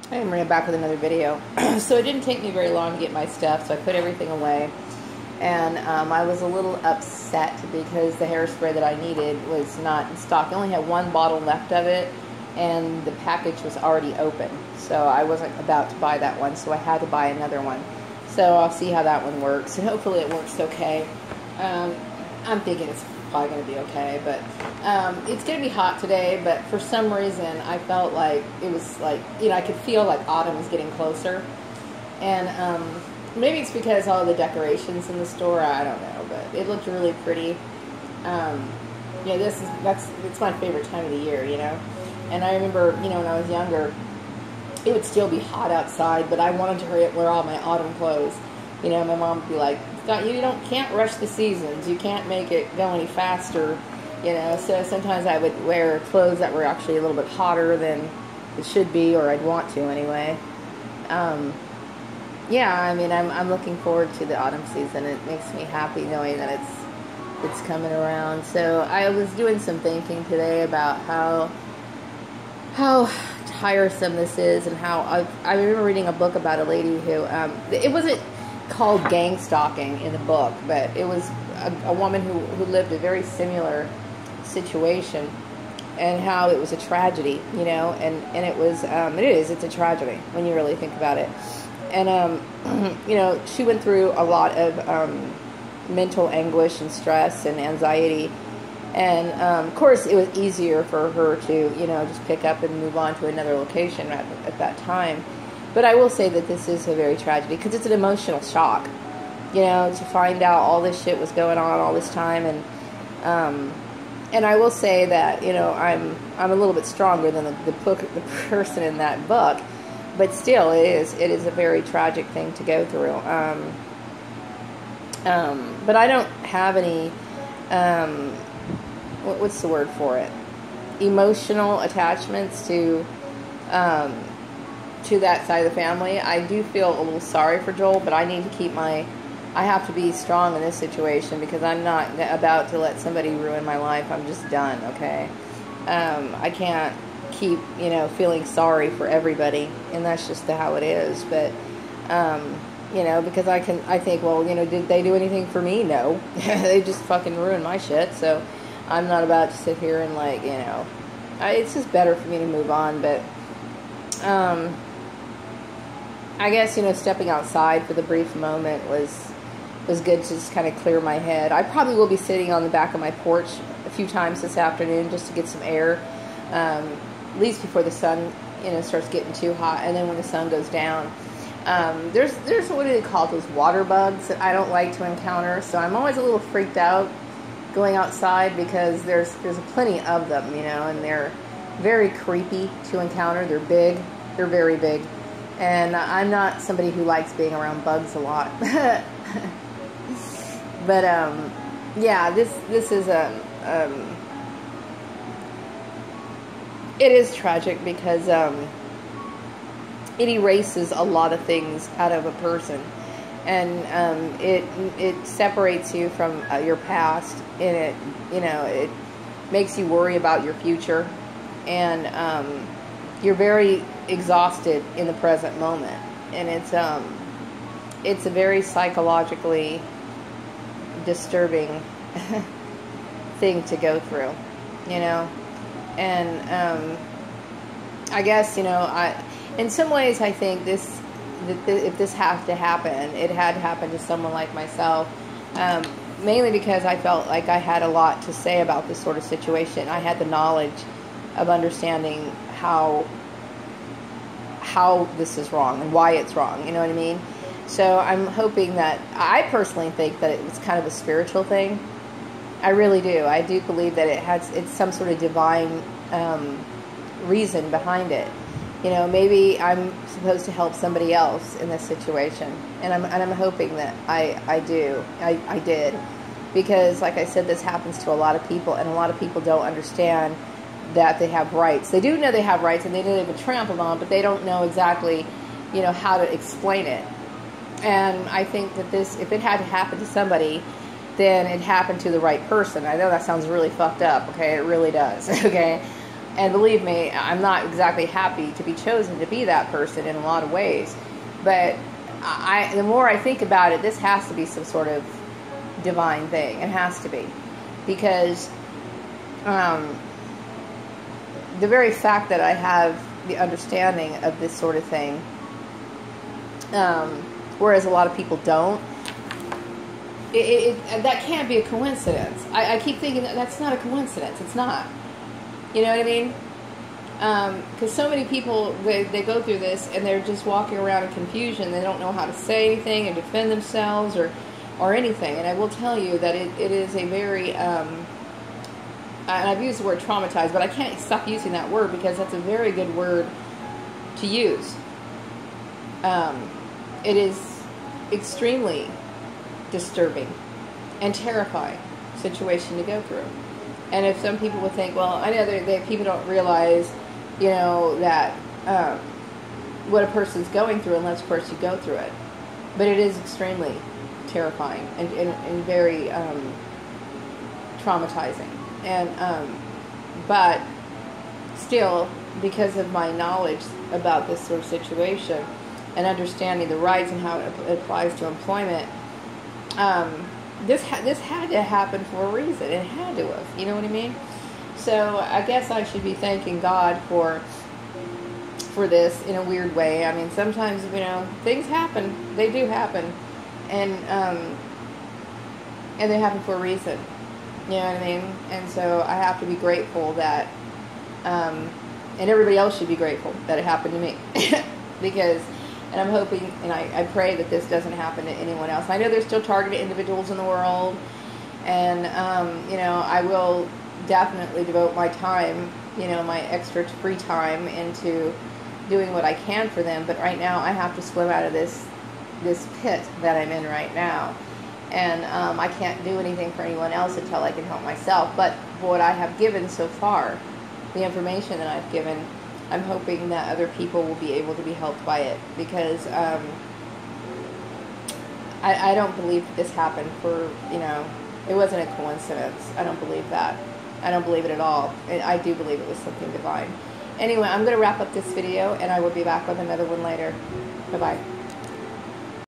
I am right back with another video. So it didn't take me very long to get my stuff, so I put everything away. And I was a little upset because the hairspray that I needed was not in stock. I only had one bottle left of it, and the package was already open. So I wasn't about to buy that one, so I had to buy another one. So I'll see how that one works, and hopefully it works okay. I'm thinking it's probably going to be okay, but it's going to be hot today, but for some reason I felt like it was like, I could feel like autumn was getting closer. And maybe it's because all the decorations in the store, I don't know, but it looked really pretty. It's my favorite time of the year, And I remember, when I was younger, it would still be hot outside, but I wanted to hurry up and wear all my autumn clothes. My mom would be like, can't rush the seasons. You can't make it go any faster, So sometimes I would wear clothes that were actually a little bit hotter than it should be, or I'd want to anyway. I'm looking forward to the autumn season. It makes me happy knowing that it's coming around. So I was doing some thinking today about how tiresome this is, and how I remember reading a book about a lady who it wasn't called gang stalking in the book, but it was a woman who lived a very similar situation, and how it was a tragedy, and it was it's a tragedy when you really think about it. And she went through a lot of mental anguish and stress and anxiety. And, of course, it was easier for her to, just pick up and move on to another location at that time. But I will say that this is a very tragedy, because it's an emotional shock, to find out all this shit was going on all this time. And I will say that, I'm a little bit stronger than the person in that book. But still, it is a very tragic thing to go through. But I don't have any... what's the word for it? Emotional attachments to that side of the family. I do feel a little sorry for Joel, but I need to I have to be strong in this situation, because I'm not about to let somebody ruin my life. I'm just done, okay? I can't keep, feeling sorry for everybody, and that's just how it is. But, because I think, well, did they do anything for me? No. They just fucking ruined my shit, so I'm not about to sit here and it's just better for me to move on. But I guess, stepping outside for the brief moment was good to just kind of clear my head. I probably will be sitting on the back of my porch a few times this afternoon just to get some air, at least before the sun starts getting too hot, and then when the sun goes down. There's what do they call those water bugs that I don't like to encounter, so I'm always a little freaked out going outside, because there's plenty of them, and they're very creepy to encounter. They're big. They're very big. And I'm not somebody who likes being around bugs a lot. But, this is it is tragic, because it erases a lot of things out of a person. And it separates you from your past, and it makes you worry about your future, and you're very exhausted in the present moment, and it's a very psychologically disturbing thing to go through, and I guess in some ways I think if this had to happen, it had happened to someone like myself, mainly because I felt like I had a lot to say about this sort of situation. I had the knowledge of understanding how this is wrong and why it's wrong, you know what I mean? So I'm hoping that, I personally think that it's kind of a spiritual thing. I really do. I do believe that it's some sort of divine reason behind it. Maybe I'm supposed to help somebody else in this situation, and I'm hoping that I did, because like I said, this happens to a lot of people, and a lot of people don't understand that they have rights. They do know they have rights, and they know they've been trampled on, but they don't know exactly, how to explain it. And I think that if it had to happen to somebody, then it happened to the right person. I know that sounds really fucked up, okay? It really does, okay? And believe me, I'm not exactly happy to be chosen to be that person in a lot of ways. But the more I think about it, this has to be some sort of divine thing. It has to be. Because the very fact that I have the understanding of this sort of thing, whereas a lot of people don't, that can't be a coincidence. I keep thinking that's not a coincidence. It's not. You know what I mean? Because so many people, they go through this and they're just walking around in confusion. They don't know how to say anything and defend themselves or anything. And I will tell you that it is a very, and I've used the word traumatized, but I can't stop using that word because that's a very good word to use. It is extremely disturbing and terrifying situation to go through. And if some people would think, well, I know that people don't realize, you know, that what a person's going through unless, of course, you go through it. But it is extremely terrifying and very traumatizing. And but still, because of my knowledge about this sort of situation and understanding the rights and how it applies to employment, this had to happen for a reason. It had to have. You know what I mean? So I guess I should be thanking God for this in a weird way. I mean, sometimes, you know, things happen. They do happen, and they happen for a reason. You know what I mean? And so I have to be grateful that, and everybody else should be grateful that it happened to me, because. And I'm hoping, and I pray that this doesn't happen to anyone else. I know there's still targeted individuals in the world, and, you know, I will definitely devote my time, you know, my extra free time into doing what I can for them. But right now I have to swim out of this pit that I'm in right now. And I can't do anything for anyone else until I can help myself. But what I have given so far, the information that I've given, I'm hoping that other people will be able to be helped by it, because I don't believe this happened for, you know, it wasn't a coincidence. I don't believe that. I don't believe it at all. I do believe it was something divine. Anyway, I'm going to wrap up this video, and I will be back with another one later. Bye-bye.